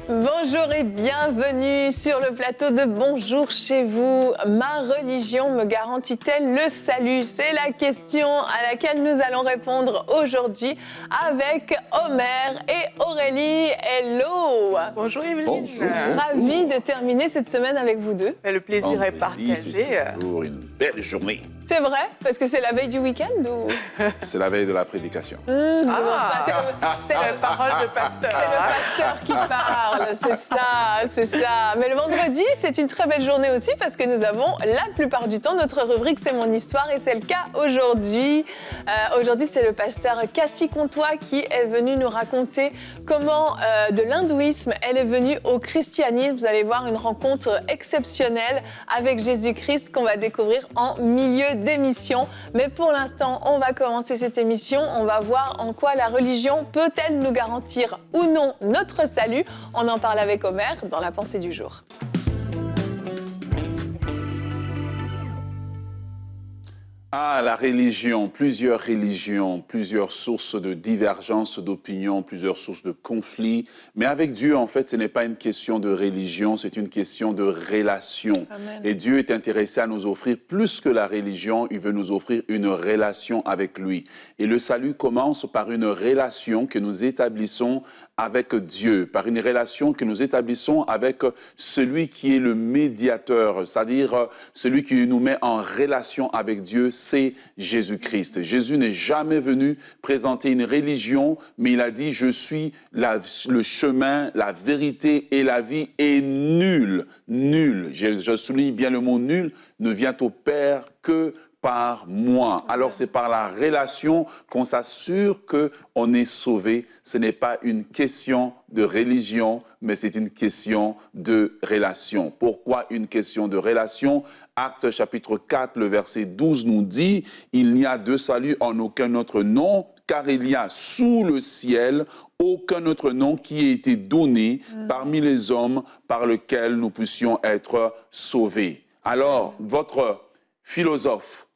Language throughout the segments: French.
Bonjour et bienvenue sur le plateau de Bonjour chez vous. Ma religion me garantit-elle le salut? C'est la question à laquelle nous allons répondre aujourd'hui avec Omer et Aurélie. Hello! Bonjour Evelyne. Bonjour. Ravi de terminer cette semaine avec vous deux. Le plaisir est partagé. C'est toujours une belle journée. C'est vrai? Parce que c'est la veille du week-end ou... C'est la veille de la prédication. C'est La parole de pasteur. C'est le pasteur qui parle, c'est ça. Mais le vendredi, c'est une très belle journée aussi parce que nous avons la plupart du temps notre rubrique C'est mon histoire et c'est le cas aujourd'hui. Aujourd'hui, c'est le pasteur Cassie Comtois qui est venu nous raconter comment de l'hindouisme, elle est venue au christianisme. Vous allez voir une rencontre exceptionnelle avec Jésus-Christ qu'on va découvrir en milieu d'émission. Mais pour l'instant, on va commencer cette émission. On va voir en quoi la religion peut-elle nous garantir ou non notre salut. On en parle avec Omer dans la pensée du jour. Ah, la religion, plusieurs sources de divergence d'opinion, plusieurs sources de conflits. Mais avec Dieu, en fait, ce n'est pas une question de religion, c'est une question de relation. Amen. Et Dieu est intéressé à nous offrir plus que la religion, il veut nous offrir une relation avec lui. Et le salut commence par une relation que nous établissons avec Dieu, par une relation que nous établissons avec celui qui est le médiateur, c'est-à-dire celui qui nous met en relation avec Dieu, c'est Jésus-Christ. Jésus n'est jamais venu présenter une religion, mais il a dit « Je suis le chemin, la vérité et la vie » et nul, je souligne bien le mot « nul » ne vient au Père que par moi. Alors c'est par la relation qu'on s'assure qu'on est sauvé. Ce n'est pas une question de religion, mais c'est une question de relation. Pourquoi une question de relation? Actes chapitre 4, le verset 12 nous dit « Il n'y a de salut en aucun autre nom, car il y a sous le ciel aucun autre nom qui ait été donné parmi les hommes par lequel nous puissions être sauvés. » Alors, votre philosophe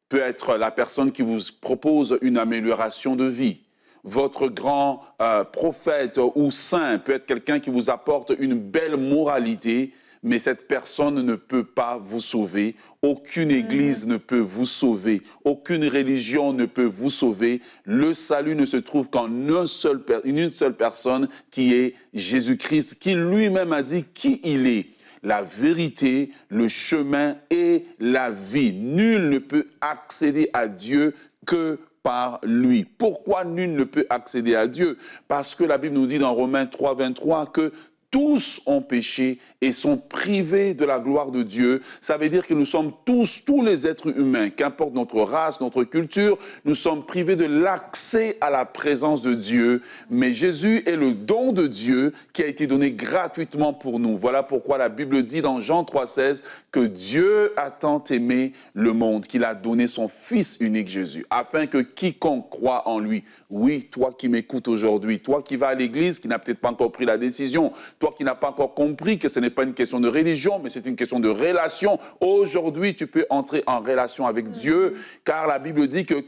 peut être la personne qui vous propose une amélioration de vie. Votre grand prophète ou saint peut être quelqu'un qui vous apporte une belle moralité, mais cette personne ne peut pas vous sauver. Aucune église ne peut vous sauver. Aucune religion ne peut vous sauver. Le salut ne se trouve qu'en une seule personne qui est Jésus-Christ, qui lui-même a dit qui il est. La vérité, le chemin et la vie. Nul ne peut accéder à Dieu que par lui. Pourquoi nul ne peut accéder à Dieu? Parce que la Bible nous dit dans Romains 3, 23 que tous ont péché et sont privés de la gloire de Dieu. Ça veut dire que nous sommes tous les êtres humains, qu'importe notre race, notre culture, nous sommes privés de l'accès à la présence de Dieu. Mais Jésus est le don de Dieu qui a été donné gratuitement pour nous. Voilà pourquoi la Bible dit dans Jean 3,16 que Dieu a tant aimé le monde qu'il a donné son Fils unique Jésus, afin que quiconque croit en lui, oui, toi qui m'écoutes aujourd'hui, toi qui vas à l'église, qui n'as peut-être pas encore pris la décision, toi qui n'as pas encore compris que ce n'est pas une question de religion, mais c'est une question de relation. Aujourd'hui, tu peux entrer en relation avec Dieu, car la Bible dit que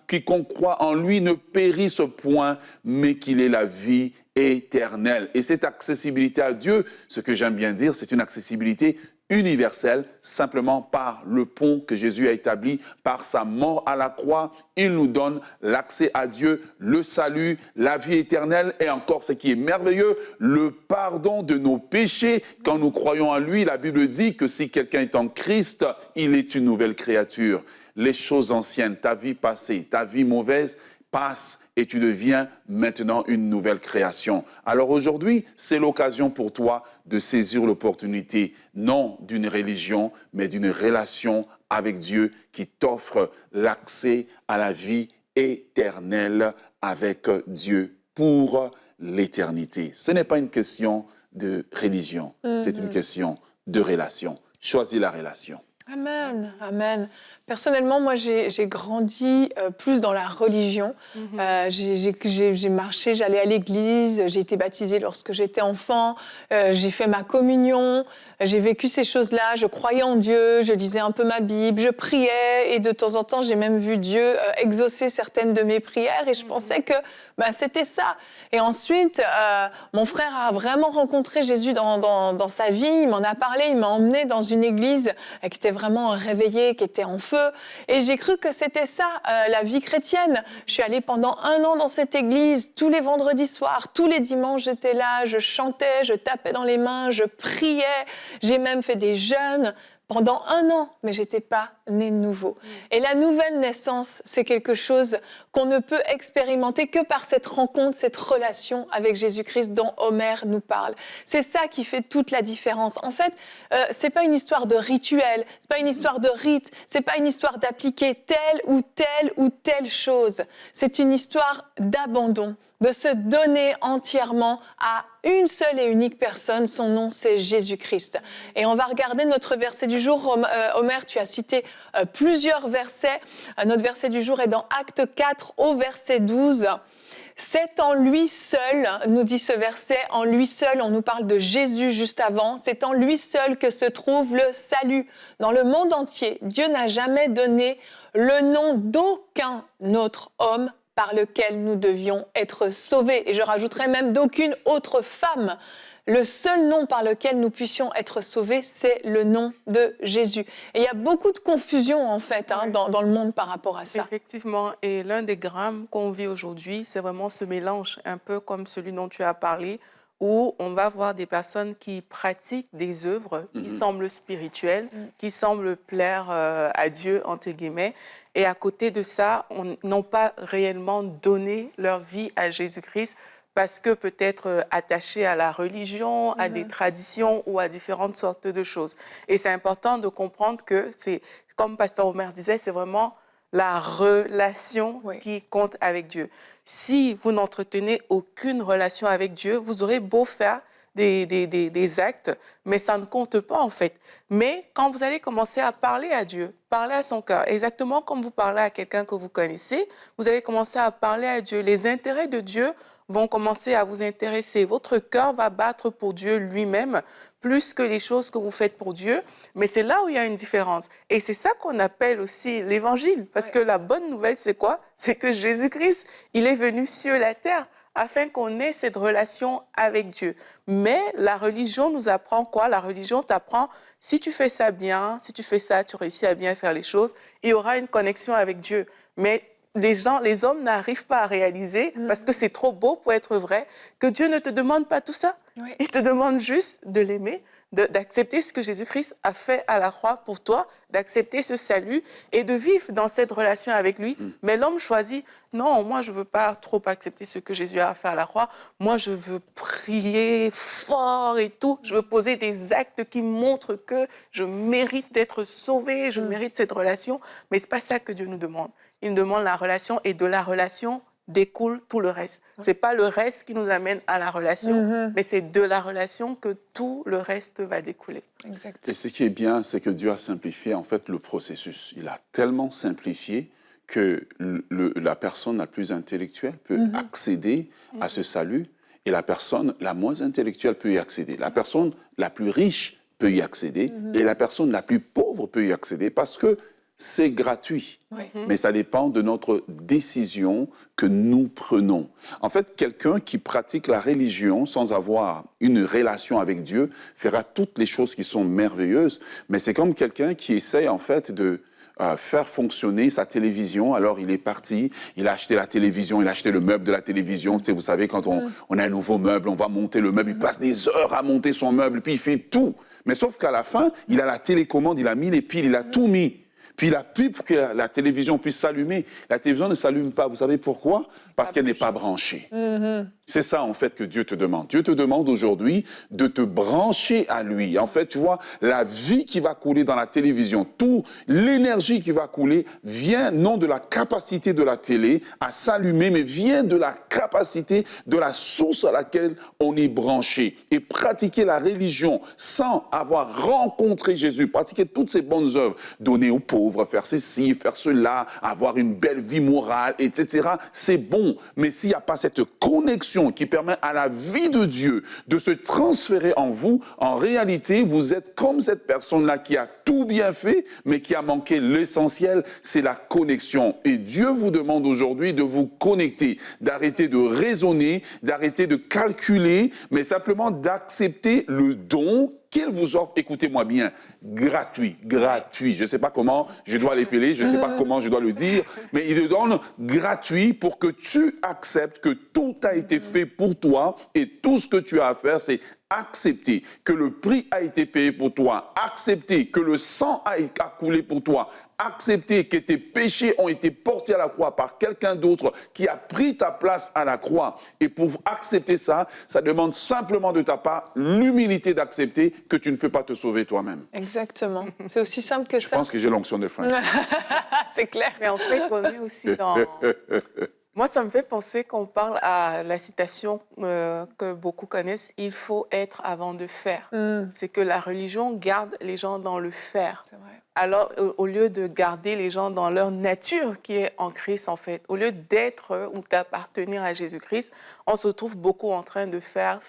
quiconque croit en lui ne périsse point, mais qu'il ait la vie éternelle. Et cette accessibilité à Dieu, ce que j'aime bien dire, c'est une accessibilité universelle, simplement par le pont que Jésus a établi, par sa mort à la croix. Il nous donne l'accès à Dieu, le salut, la vie éternelle et encore ce qui est merveilleux, le pardon de nos péchés. Quand nous croyons en lui, la Bible dit que si quelqu'un est en Christ, il est une nouvelle créature. Les choses anciennes, ta vie passée, ta vie mauvaise, passe et tu deviens maintenant une nouvelle création. Alors aujourd'hui, c'est l'occasion pour toi de saisir l'opportunité, non d'une religion, mais d'une relation avec Dieu qui t'offre l'accès à la vie éternelle avec Dieu pour l'éternité. Ce n'est pas une question de religion, c'est une question de relation. Choisis la relation. Amen, amen. Personnellement, moi, j'ai grandi plus dans la religion. J'ai marché, j'allais à l'église, j'ai été baptisée lorsque j'étais enfant, j'ai fait ma communion, j'ai vécu ces choses-là, je croyais en Dieu, je lisais un peu ma Bible, je priais et de temps en temps, j'ai même vu Dieu exaucer certaines de mes prières et je pensais que c'était ça. Et ensuite, mon frère a vraiment rencontré Jésus dans sa vie, il m'en a parlé, il m'a emmenée dans une église qui était vraiment réveillée, qui était en feu. Et j'ai cru que c'était ça, la vie chrétienne. Je suis allée pendant 1 an dans cette église, tous les vendredis soirs, tous les dimanches, j'étais là, je chantais, je tapais dans les mains, je priais. J'ai même fait des jeûnes pendant 1 an, mais j'étais pas née de nouveau. Et la nouvelle naissance, c'est quelque chose qu'on ne peut expérimenter que par cette rencontre, cette relation avec Jésus-Christ dont Homère nous parle. C'est ça qui fait toute la différence. En fait, c'est pas une histoire de rituel, c'est pas une histoire de rite, c'est pas une histoire d'appliquer telle ou telle chose. C'est une histoire d'abandon, de se donner entièrement à une seule et unique personne. Son nom, c'est Jésus-Christ. Et on va regarder notre verset du jour. Homère, tu as cité plusieurs versets. Notre verset du jour est dans Acte 4 au verset 12. C'est en lui seul, nous dit ce verset, en lui seul, on nous parle de Jésus juste avant, c'est en lui seul que se trouve le salut. Dans le monde entier, Dieu n'a jamais donné le nom d'aucun autre homme par lequel nous devions être sauvés. Et je rajouterais même d'aucune autre femme. Le seul nom par lequel nous puissions être sauvés, c'est le nom de Jésus. Et il y a beaucoup de confusion, en fait, dans le monde par rapport à ça. Effectivement. Et l'un des drames qu'on vit aujourd'hui, c'est vraiment ce mélange, un peu comme celui dont tu as parlé, où on va voir des personnes qui pratiquent des œuvres qui semblent spirituelles, qui semblent plaire à Dieu, entre guillemets. Et à côté de ça, n'ont pas réellement donné leur vie à Jésus-Christ parce que peut-être attachés à la religion, à des traditions ou à différentes sortes de choses. Et c'est important de comprendre que c'est, comme Pasteur Homère disait, c'est vraiment la relation qui compte avec Dieu. Si vous n'entretenez aucune relation avec Dieu, vous aurez beau faire des actes, mais ça ne compte pas en fait. Mais quand vous allez commencer à parler à Dieu, parler à son cœur, exactement comme vous parlez à quelqu'un que vous connaissez, vous allez commencer à parler à Dieu. Les intérêts de Dieu vont commencer à vous intéresser. Votre cœur va battre pour Dieu lui-même, plus que les choses que vous faites pour Dieu. Mais c'est là où il y a une différence. Et c'est ça qu'on appelle aussi l'évangile. Parce que la bonne nouvelle, c'est quoi? C'est que Jésus-Christ, il est venu sur la terre afin qu'on ait cette relation avec Dieu. Mais la religion nous apprend quoi? La religion t'apprend, si tu fais ça bien, si tu fais ça, tu réussis à bien faire les choses, il y aura une connexion avec Dieu. Mais les hommes n'arrivent pas à réaliser, parce que c'est trop beau pour être vrai, que Dieu ne te demande pas tout ça. Il te demande juste de l'aimer, d'accepter ce que Jésus-Christ a fait à la croix pour toi, d'accepter ce salut et de vivre dans cette relation avec lui. Mais l'homme choisit, non, moi je ne veux pas trop accepter ce que Jésus a fait à la croix, moi je veux prier fort et tout, je veux poser des actes qui montrent que je mérite d'être sauvé, je mérite cette relation, mais ce n'est pas ça que Dieu nous demande. Il nous demande la relation et de la relation découle tout le reste. Ce n'est pas le reste qui nous amène à la relation, mais c'est de la relation que tout le reste va découler. Exact. Et ce qui est bien, c'est que Dieu a simplifié en fait le processus. Il a tellement simplifié que la personne la plus intellectuelle peut accéder à ce salut et la personne la moins intellectuelle peut y accéder. La personne la plus riche peut y accéder et la personne la plus pauvre peut y accéder parce que c'est gratuit, mais ça dépend de notre décision que nous prenons. En fait, quelqu'un qui pratique la religion sans avoir une relation avec Dieu fera toutes les choses qui sont merveilleuses, mais c'est comme quelqu'un qui essaie en fait de faire fonctionner sa télévision. Alors, il est parti, il a acheté la télévision, il a acheté le meuble de la télévision. Tu sais, vous savez, quand on a un nouveau meuble, on va monter le meuble, il passe des heures à monter son meuble, puis il fait tout. Mais sauf qu'à la fin, il a la télécommande, il a mis les piles, il a tout mis. Puis la pub pour que la télévision puisse s'allumer. La télévision ne s'allume pas. Vous savez pourquoi? Parce qu'elle n'est pas branchée. C'est ça, en fait, que Dieu te demande. Dieu te demande aujourd'hui de te brancher à lui. En fait, tu vois, la vie qui va couler dans la télévision, toute l'énergie qui va couler vient non de la capacité de la télé à s'allumer, mais vient de la capacité de la source à laquelle on est branché. Et pratiquer la religion sans avoir rencontré Jésus, pratiquer toutes ces bonnes œuvres, donner aux pauvres, faire ceci, faire cela, avoir une belle vie morale, etc., c'est bon. Mais s'il n'y a pas cette connexion qui permet à la vie de Dieu de se transférer en vous, en réalité, vous êtes comme cette personne-là qui a tout bien fait, mais qui a manqué l'essentiel, c'est la connexion. Et Dieu vous demande aujourd'hui de vous connecter, d'arrêter de raisonner, d'arrêter de calculer, mais simplement d'accepter le don qu'il vous offre, écoutez-moi bien, gratuit. Je ne sais pas comment je dois l'épeler, je ne sais pas comment je dois le dire, mais il te donne gratuit pour que tu acceptes que tout a été fait pour toi et tout ce que tu as à faire, c'est accepter que le prix a été payé pour toi, accepter que le sang a coulé pour toi, accepter que tes péchés ont été portés à la croix par quelqu'un d'autre qui a pris ta place à la croix. Et pour accepter ça, ça demande simplement de ta part l'humilité d'accepter que tu ne peux pas te sauver toi-même. Exactement. C'est aussi simple que Je ça. pense que j'ai l'onction de Frank. C'est clair. Mais en fait, on est aussi dans... Moi, ça me fait penser qu'on parle à la citation que beaucoup connaissent, « Il faut être avant de faire ». C'est que la religion garde les gens dans le faire. C'est vrai. Alors, au lieu de garder les gens dans leur nature qui est en Christ, en fait, au lieu d'être ou d'appartenir à Jésus-Christ, on se trouve beaucoup en train de faire.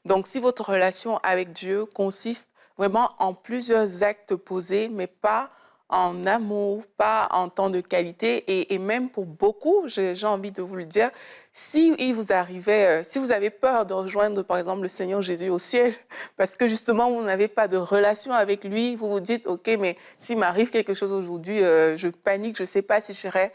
Donc, si votre relation avec Dieu consiste vraiment en plusieurs actes posés, mais pas en amour, pas en temps de qualité, et même pour beaucoup, j'ai envie de vous le dire, si il vous arrivait, si vous avez peur de rejoindre par exemple le Seigneur Jésus au ciel, parce que justement vous n'avez pas de relation avec lui, vous vous dites, ok, mais s'il m'arrive quelque chose aujourd'hui, je panique, je ne sais pas si je serai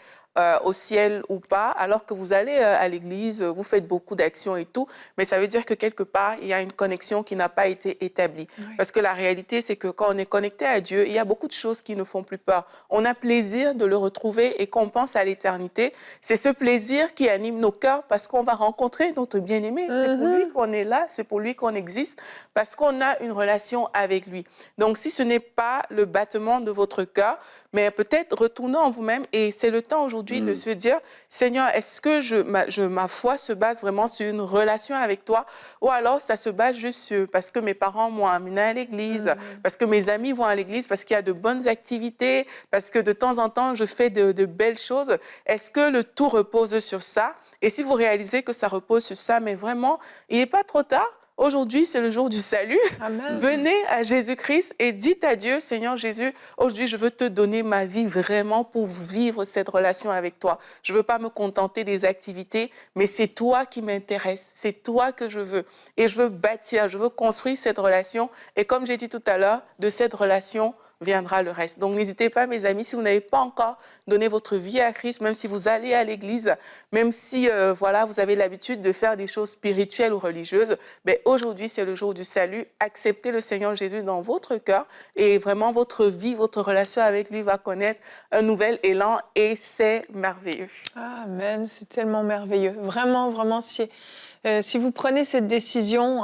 au ciel ou pas, alors que vous allez à l'église, vous faites beaucoup d'actions et tout, mais ça veut dire que quelque part, il y a une connexion qui n'a pas été établie. Oui. Parce que la réalité, c'est que quand on est connecté à Dieu, il y a beaucoup de choses qui ne font plus peur. On a plaisir de le retrouver, et quand on pense à l'éternité, c'est ce plaisir qui anime nos cœurs parce qu'on va rencontrer notre bien-aimé. C'est pour lui qu'on est là, c'est pour lui qu'on existe, parce qu'on a une relation avec lui. Donc, si ce n'est pas le battement de votre cœur, mais peut-être retournez en vous-même, et c'est le temps aujourd'hui de se dire, Seigneur, est-ce que ma foi se base vraiment sur une relation avec toi, ou alors ça se base juste parce que mes parents m'ont amené à l'église, parce que mes amis vont à l'église, parce qu'il y a de bonnes activités, parce que de temps en temps je fais de belles choses. Est-ce que le tout repose sur ça? Et si vous réalisez que ça repose sur ça, mais vraiment, il n'est pas trop tard. Aujourd'hui, c'est le jour du salut. Amen. Venez à Jésus-Christ et dites à Dieu, Seigneur Jésus, aujourd'hui, je veux te donner ma vie vraiment pour vivre cette relation avec toi. Je ne veux pas me contenter des activités, mais c'est toi qui m'intéresse, c'est toi que je veux. Et je veux bâtir, je veux construire cette relation. Et comme j'ai dit tout à l'heure, de cette relation viendra le reste. Donc, n'hésitez pas, mes amis, si vous n'avez pas encore donné votre vie à Christ, même si vous allez à l'église, même si voilà, vous avez l'habitude de faire des choses spirituelles ou religieuses, mais aujourd'hui, c'est le jour du salut. Acceptez le Seigneur Jésus dans votre cœur et vraiment, votre vie, votre relation avec lui va connaître un nouvel élan et c'est merveilleux. Amen, c'est tellement merveilleux. Vraiment, vraiment, si vous prenez cette décision,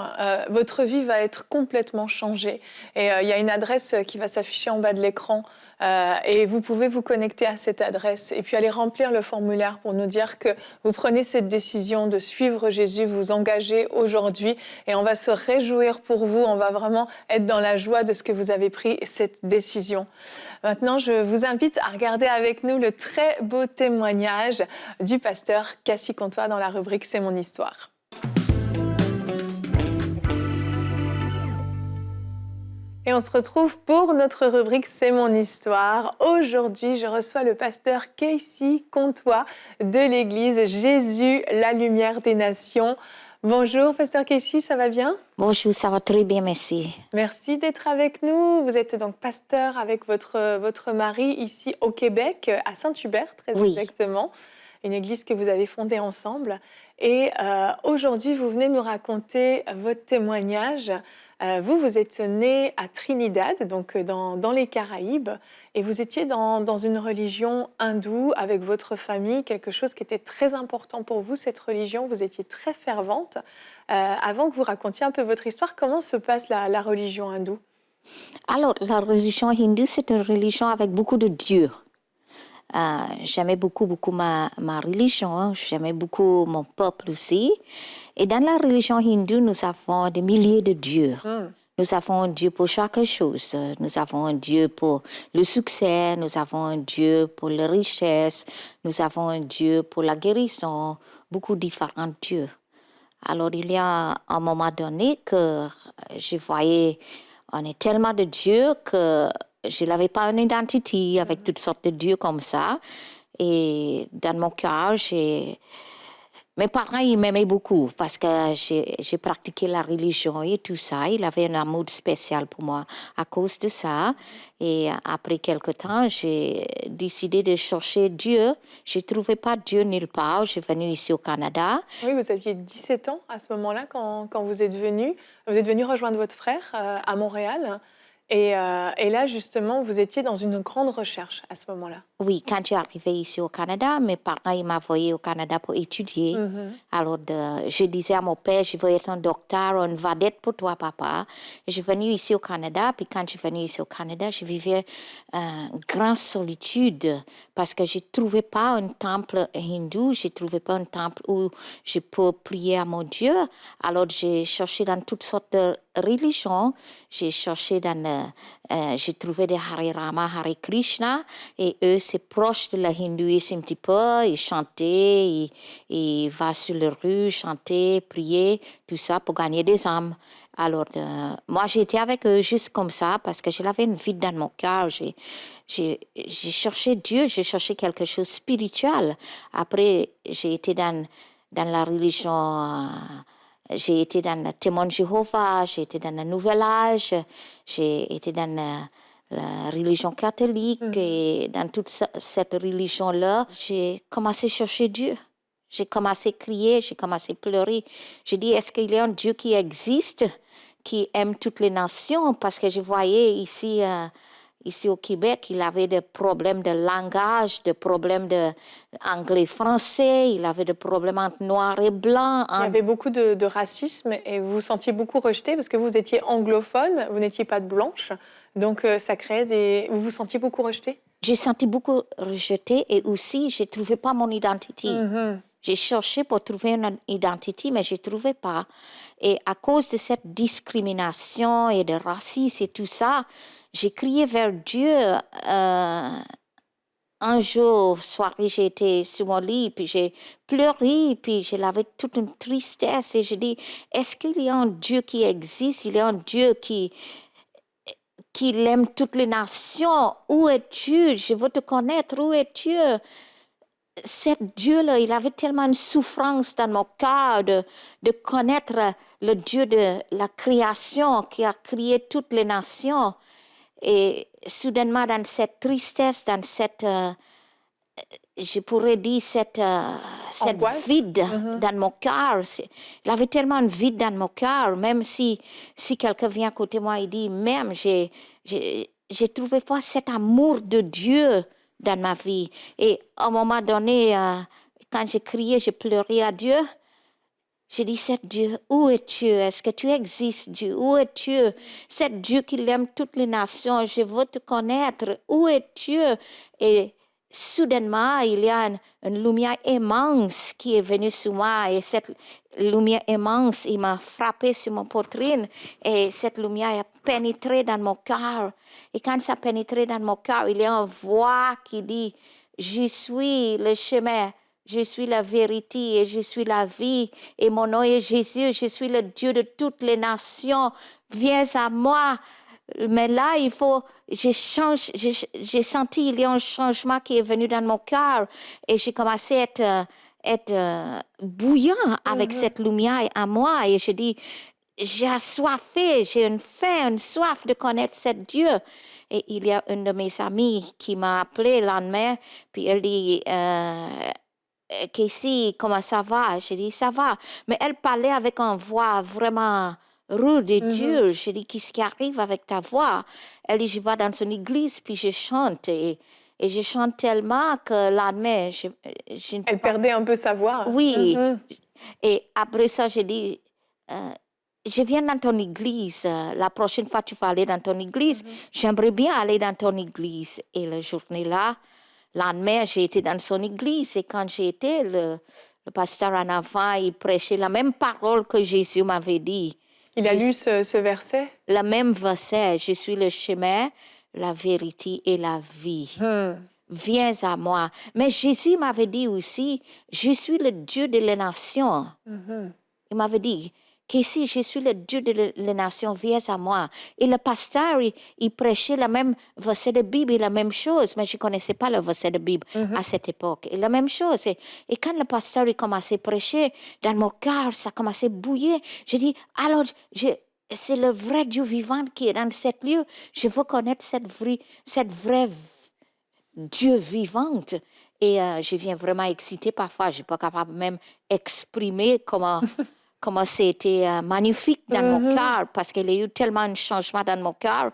votre vie va être complètement changée. Et il y a une adresse qui va s'afficher en bas de l'écran et vous pouvez vous connecter à cette adresse et puis aller remplir le formulaire pour nous dire que vous prenez cette décision de suivre Jésus, vous engager aujourd'hui et on va se réjouir pour vous. On va vraiment être dans la joie de ce que vous avez pris cette décision. Maintenant, je vous invite à regarder avec nous le très beau témoignage du pasteur Cassie Comtois dans la rubrique « C'est mon histoire ». Et on se retrouve pour notre rubrique « C'est mon histoire ». Aujourd'hui, je reçois le pasteur Cassie Comtois de l'église Jésus, la lumière des nations. Bonjour, pasteur Cassie, ça va bien? Bonjour, ça va très bien, merci. Merci d'être avec nous. Vous êtes donc pasteur avec votre mari ici au Québec, à Saint-Hubert, très exactement. Une église que vous avez fondée ensemble. Et aujourd'hui, vous venez nous raconter votre témoignage. Vous êtes né à Trinidad, donc dans les Caraïbes, et vous étiez dans une religion hindoue avec votre famille, quelque chose qui était très important pour vous, cette religion. Vous étiez très fervente. Avant que vous racontiez un peu votre histoire, comment se passe la religion hindoue? Alors, la religion hindoue, c'est une religion avec beaucoup de dieux. J'aimais beaucoup ma religion, hein. J'aimais beaucoup mon peuple aussi. Et dans la religion hindoue, nous avons des milliers de dieux. Nous avons un Dieu pour chaque chose. Nous avons un Dieu pour le succès, nous avons un Dieu pour la richesse, nous avons un Dieu pour la guérison, beaucoup de différents dieux. Alors, il y a un moment donné que je voyais, on est tellement de dieux que je n'avais pas une identité avec toutes sortes de dieux comme ça. Et dans mon cœur, mes parents, ils m'aimaient beaucoup parce que j'ai pratiqué la religion et tout ça. Ils avaient un amour spécial pour moi à cause de ça. Et après quelque temps, j'ai décidé de chercher Dieu. Je ne trouvais pas Dieu nulle part. Je suis venue ici au Canada. Oui, vous aviez 17 ans à ce moment-là quand vous êtes venu. Vous êtes venu rejoindre votre frère à Montréal. Et là, justement, vous étiez dans une grande recherche à ce moment-là. Oui, quand j'ai arrivé ici au Canada, mes parents ils m'envoyaient au Canada pour étudier. Alors, je disais à mon père, je veux être un docteur, une vedette pour toi, papa. Et je suis venue ici au Canada, puis quand je suis venue ici au Canada, je vivais une grande solitude parce que je ne trouvais pas un temple hindou, je ne trouvais pas un temple où je peux prier à mon Dieu. Alors, j'ai cherché dans toutes sortes de religions. J'ai cherché j'ai trouvé des Hare Rama, Hare Krishna, et eux, c'est proche de la hindouisme un petit peu. Ils chantaient, ils vont sur les rues, chanter, prier, tout ça pour gagner des âmes. Alors, moi, j'étais avec eux juste comme ça parce que j'avais une vide dans mon cœur. J'ai cherché Dieu, j'ai cherché quelque chose de spirituel. Après, j'ai été dans la religion. J'ai été dans le témoin de Jéhovah, j'ai été dans le Nouvel Âge, j'ai été dans la religion catholique et dans toute cette religion-là, j'ai commencé à chercher Dieu. J'ai commencé à crier, j'ai commencé à pleurer. J'ai dit, est-ce qu'il y a un Dieu qui existe, qui aime toutes les nations? Parce que je voyais ici au Québec, il avait des problèmes de langage, des problèmes d'anglais-français, il avait des problèmes entre noir et blanc. Il y avait beaucoup de racisme et vous vous sentiez beaucoup rejeté parce que vous étiez anglophone, vous n'étiez pas de blanche. Donc, ça créait Vous vous sentiez beaucoup rejeté? J'ai senti beaucoup rejeté et aussi, je ne trouvais pas mon identité. J'ai cherché pour trouver une identité, mais je ne trouvais pas. Et à cause de cette discrimination et de racisme et tout ça, j'ai crié vers Dieu. Un jour, soirée, j'ai été sur mon lit, puis j'ai pleuré, puis j'avais toute une tristesse. Et j'ai dit, est-ce qu'il y a un Dieu qui existe? Il y a un Dieu qui aime toutes les nations. Où es-tu? Je veux te connaître. Où es-tu? Cet Dieu-là, il avait tellement de souffrance dans mon cœur de connaître le Dieu de la création qui a créé toutes les nations. Et soudainement, dans cette tristesse, dans cette, je pourrais dire, cette vide dans mon cœur, il avait tellement de vide dans mon cœur, même si quelqu'un vient à côté de moi et dit, même, j'ai trouvé pas cet amour de Dieu dans ma vie. Et à un moment donné, quand j'ai crié, j'ai pleuré à Dieu. J'ai dit, c'est Dieu, où es-tu? Est-ce que tu existes, Dieu? Où es-tu? C'est Dieu qui aime toutes les nations, je veux te connaître. Où es-tu? Et soudainement, il y a une lumière immense qui est venue sur moi. Et cette lumière immense, il m'a frappé sur mon poitrine. Et cette lumière a pénétré dans mon cœur. Et quand ça a pénétré dans mon cœur, il y a une voix qui dit, je suis le chemin. Je suis la vérité et je suis la vie. Et mon nom est Jésus. Je suis le Dieu de toutes les nations. Viens à moi. Mais là, j'ai senti il y a un changement qui est venu dans mon cœur. Et j'ai commencé à être bouillant avec cette lumière à moi. Et je dis, j'ai assoiffé, j'ai une faim, une soif de connaître ce Dieu. Et il y a une de mes amies qui m'a appelé le lendemain. Puis elle dit... Casey, comment ça va? J'ai dit, ça va. Mais elle parlait avec une voix vraiment rude et dure. Je dis, qu'est-ce qui arrive avec ta voix? Elle dit, je vais dans son église, puis je chante. Et je chante tellement que la lendemain, Elle perdait un peu sa voix. Oui. Et après ça, j'ai dit, je viens dans ton église. La prochaine fois, tu vas aller dans ton église. J'aimerais bien aller dans ton église. Et la journée-là, lendemain, j'ai été dans son église. Et quand j'ai été, le pasteur en avant, il prêchait la même parole que Jésus m'avait dit. Il a lu ce verset? Le même verset. Je suis le chemin, la vérité et la vie. Viens à moi. Mais Jésus m'avait dit aussi, je suis le Dieu de les nations. Il m'avait dit, Casey, je suis le Dieu de les nations, viens à moi. Et le pasteur, il prêchait le même verset de Bible, la même chose, mais je ne connaissais pas le verset de Bible à cette époque. Et la même chose. Et quand le pasteur il commençait à prêcher, dans mon cœur, ça commençait à bouillir. J'ai dit, alors, c'est le vrai Dieu vivant qui est dans cet lieu. Je veux connaître cette vraie Dieu vivante. Et je viens vraiment excitée parfois. Je ne suis pas capable même d'exprimer comment c'était magnifique dans mon cœur, parce qu'il y a eu tellement de changements dans mon cœur.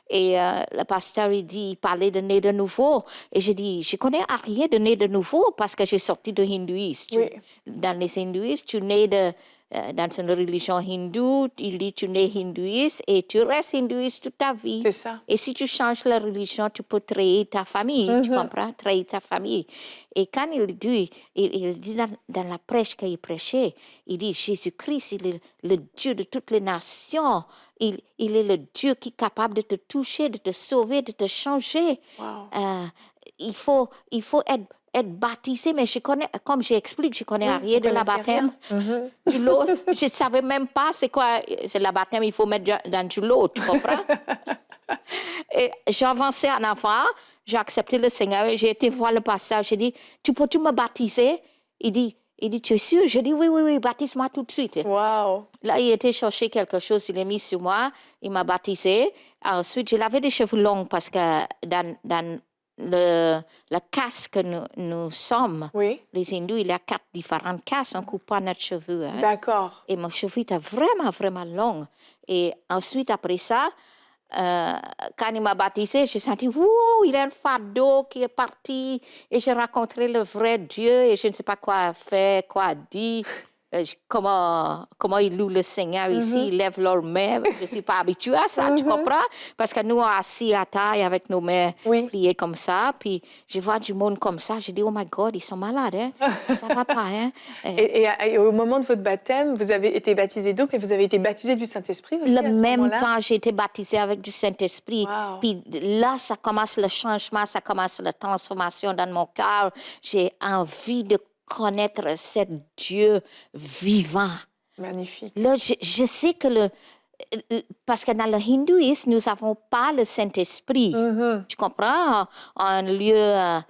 Et le pasteur, il parlait de né de nouveau. Et je dis, je connais rien de né de nouveau parce que j'ai sorti de hindouisme. Oui. Dans les hindouistes, tu nais dans une religion hindoue, il dit tu nais hindouiste et tu restes hindouiste toute ta vie. C'est ça. Et si tu changes la religion, tu peux trahir ta famille, tu comprends? Trahir ta famille. Et quand il dit dans la prêche qu'il prêchait, il dit Jésus-Christ, il est le Dieu de toutes les nations. Il est le Dieu qui est capable de te toucher, de te sauver, de te changer. Wow. Il faut être baptisé, mais comme j'explique, je connais rien de la baptême. Du lot, je ne savais même pas c'est quoi, c'est la baptême, il faut mettre dans du lot, tu comprends? Et j'ai avancé en avant, j'ai accepté le Seigneur et j'ai été voir le pasteur. J'ai dit, peux-tu me baptiser? Il dit, tu es sûr? Je dis, oui, baptise-moi tout de suite. Wow. Là, il était chercher quelque chose, il l'a mis sur moi, il m'a baptisé. Ensuite, j'avais des cheveux longs parce que dans le caste que nous sommes, les hindous, il y a 4 différentes castes, on ne coupe pas notre cheveux. Hein. D'accord. Et mon cheveu était vraiment, vraiment long. Et ensuite, après ça, quand il m'a baptisé, j'ai senti, il y a un fardeau qui est parti. Et j'ai rencontré le vrai Dieu et je ne sais pas quoi faire, quoi dire. Comment ils louent le Seigneur ici, ils lèvent leurs mains. Je ne suis pas habituée à ça, tu comprends? Parce que nous, on est assis à taille avec nos mains pliées comme ça. Puis je vois du monde comme ça. Je dis, oh my God, ils sont malades. Hein? Ça ne va pas. Hein? Et au moment de votre baptême, vous avez été baptisé d'eau, mais vous avez été baptisé du Saint-Esprit aussi Le à ce même moment-là? temps, j'ai été baptisée avec du Saint-Esprit. Wow. Puis là, ça commence le changement, ça commence la transformation dans mon cœur. J'ai envie de connaître ce Dieu vivant. Magnifique. Là, je sais que parce que dans le hindouisme, nous n'avons pas le Saint-Esprit. Tu comprends? Un lieu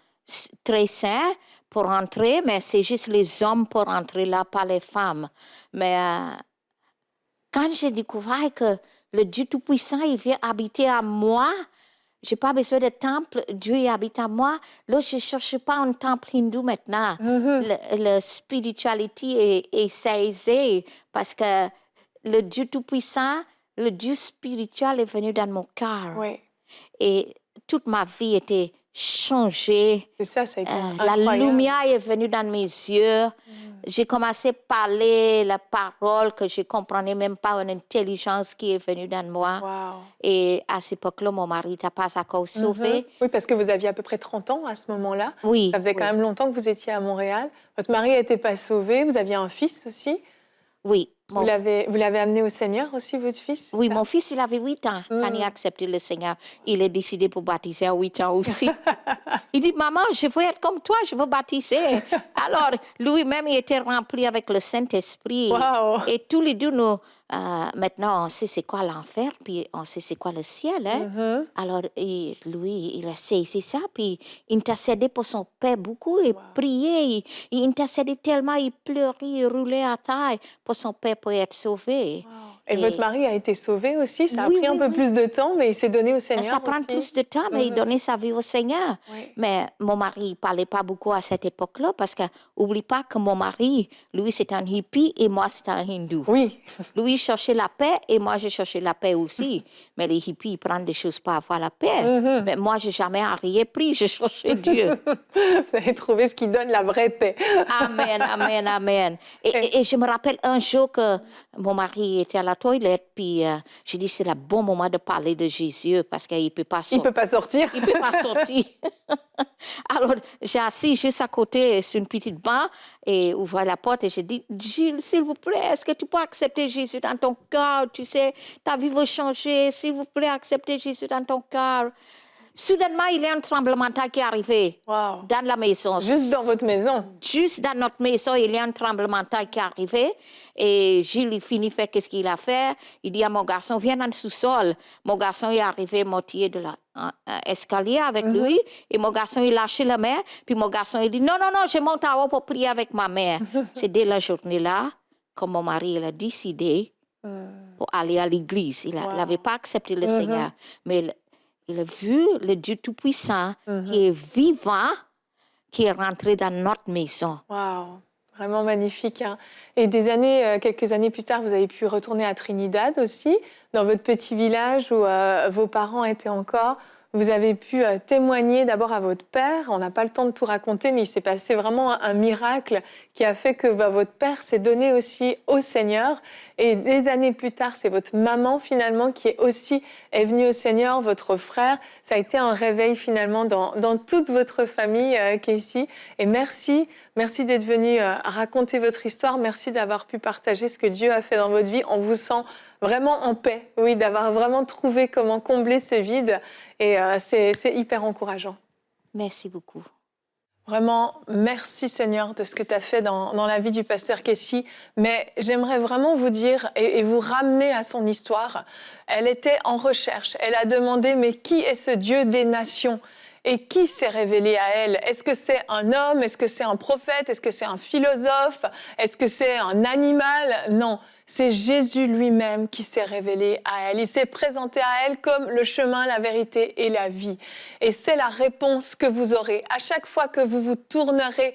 très saint pour entrer, mais c'est juste les hommes pour entrer là, pas les femmes. Mais quand j'ai découvert que le Dieu Tout-Puissant, il vient habiter à moi, je n'ai pas besoin de temple, Dieu habite à moi. Là, je ne cherche pas un temple hindou maintenant. La spiritualité est saisie parce que le Dieu Tout-Puissant, le Dieu spirituel est venu dans mon cœur. Oui. Et toute ma vie était changée. C'est ça, ça a été la incroyable. lumière est venue dans mes yeux. J'ai commencé à parler la parole que je ne comprenais même pas, une intelligence qui est venue dans moi. Wow. Et à cette époque-là, mon mari n'était pas encore sauvé. Oui, parce que vous aviez à peu près 30 ans à ce moment-là. Oui. Ça faisait quand même longtemps que vous étiez à Montréal. Votre mari n'était pas sauvé. Vous aviez un fils aussi. Oui. Vous l'avez amené au Seigneur aussi, votre fils? Oui, mon fils, il avait 8 ans quand il a accepté le Seigneur. Il a décidé pour baptiser à 8 ans aussi. Il dit, maman, je veux être comme toi, je veux baptiser. Alors, lui-même, il était rempli avec le Saint-Esprit. Wow. Et tous les deux, nous, maintenant, on sait c'est quoi l'enfer, puis on sait c'est quoi le ciel. Hein? Alors, lui, il a saisi ça, puis il intercédait pour son père beaucoup, et priait. Il intercédait tellement, il pleurait, il roulait à terre pour son père pour être sauvé. Et votre mari a été sauvé aussi. Ça a Oui, pris un oui, peu oui. plus de temps, mais il s'est donné au Seigneur Ça prend aussi. plus de temps, mais il donnait sa vie au Seigneur. Oui. Mais mon mari ne parlait pas beaucoup à cette époque-là parce que n'oublie pas que mon mari, lui, c'est un hippie et moi, c'est un hindou. Oui, Lui, il cherchait la paix et moi, j'ai cherché la paix aussi. Mais les hippies, ils prennent des choses pour avoir la paix. Mais moi, je n'ai jamais rien pris, j'ai cherché Dieu. vous avez trouvé ce qui donne la vraie paix. Amen, amen, amen. Et je me rappelle un jour que mon mari était à la toilette, puis j'ai dit, c'est le bon moment de parler de Jésus parce qu'il ne peut pas Il ne sortir. peut pas sortir. Il ne peut pas sortir. Alors, j'ai assis juste à côté sur une petite banc et ouvert la porte et j'ai dit, Gilles, s'il vous plaît, est-ce que tu peux accepter Jésus dans ton cœur? Tu sais, ta vie va changer. S'il vous plaît, acceptez Jésus dans ton cœur. Soudainement, il y a un tremblement de terre qui est arrivé Wow. dans la maison. Juste dans votre maison. Juste dans notre maison, il y a un tremblement de terre qui est arrivé. Et Gilles, il finit faire qu'est-ce qu'il a fait. Il dit à mon garçon, viens dans le sous-sol. Mon garçon est arrivé moitié de l'escalier avec lui. Et mon garçon, il lâché la main. Puis mon garçon, il dit, non, non, non, je monte en haut pour prier avec ma mère. C'est dès la journée-là que mon mari il a décidé pour aller à l'église. Il n'avait pas accepté le Seigneur. Mais il a vu le Dieu Tout-Puissant qui est vivant, qui est rentré dans notre maison. Wow. Vraiment magnifique. Hein. Et quelques années plus tard, vous avez pu retourner à Trinidad aussi, dans votre petit village où vos parents étaient encore. Vous avez pu témoigner d'abord à votre père. On n'a pas le temps de tout raconter, mais il s'est passé vraiment un miracle qui a fait que votre père s'est donné aussi au Seigneur. Et des années plus tard, c'est votre maman finalement qui est venue au Seigneur, votre frère. Ça a été un réveil finalement dans toute votre famille qui est ici. Et merci d'être venu raconter votre histoire. Merci d'avoir pu partager ce que Dieu a fait dans votre vie. On vous sent vraiment en paix, oui, d'avoir vraiment trouvé comment combler ce vide. Et c'est hyper encourageant. Merci beaucoup. Vraiment, merci Seigneur de ce que tu as fait dans la vie du pasteur Kessie. Mais j'aimerais vraiment vous dire et vous ramener à son histoire. Elle était en recherche. Elle a demandé, mais qui est ce Dieu des nations ? Et qui s'est révélé à elle? Est-ce que c'est un homme? Est-ce que c'est un prophète? Est-ce que c'est un philosophe? Est-ce que c'est un animal? Non, c'est Jésus lui-même qui s'est révélé à elle. Il s'est présenté à elle comme le chemin, la vérité et la vie. Et c'est la réponse que vous aurez. À chaque fois que vous vous tournerez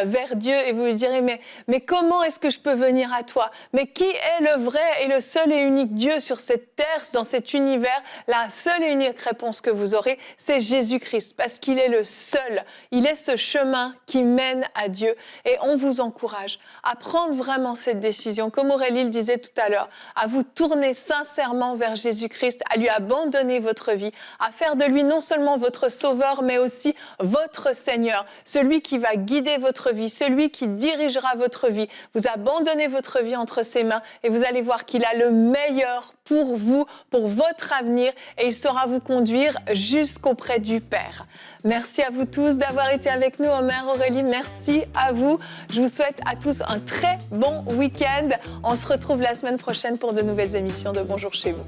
vers Dieu et vous lui direz, mais comment est-ce que je peux venir à toi? Mais qui est le vrai et le seul et unique Dieu sur cette terre, dans cet univers? La seule et unique réponse que vous aurez, c'est Jésus-Christ, parce qu'il est le seul. Il est ce chemin qui mène à Dieu. Et on vous encourage à prendre vraiment cette décision, comme Aurélie le disait tout à l'heure, à vous tourner sincèrement vers Jésus-Christ, à lui abandonner votre vie, à faire de lui non seulement votre sauveur, mais aussi votre Seigneur, celui qui va guider votre vie, celui qui dirigera votre vie. Vous abandonnez votre vie entre ses mains et vous allez voir qu'il a le meilleur pour vous, pour votre avenir, et il saura vous conduire jusqu'auprès du Père. Merci à vous tous d'avoir été avec nous, Mère Aurélie. Merci à vous. Je vous souhaite à tous un très bon week-end. On se retrouve la semaine prochaine pour de nouvelles émissions de Bonjour chez vous.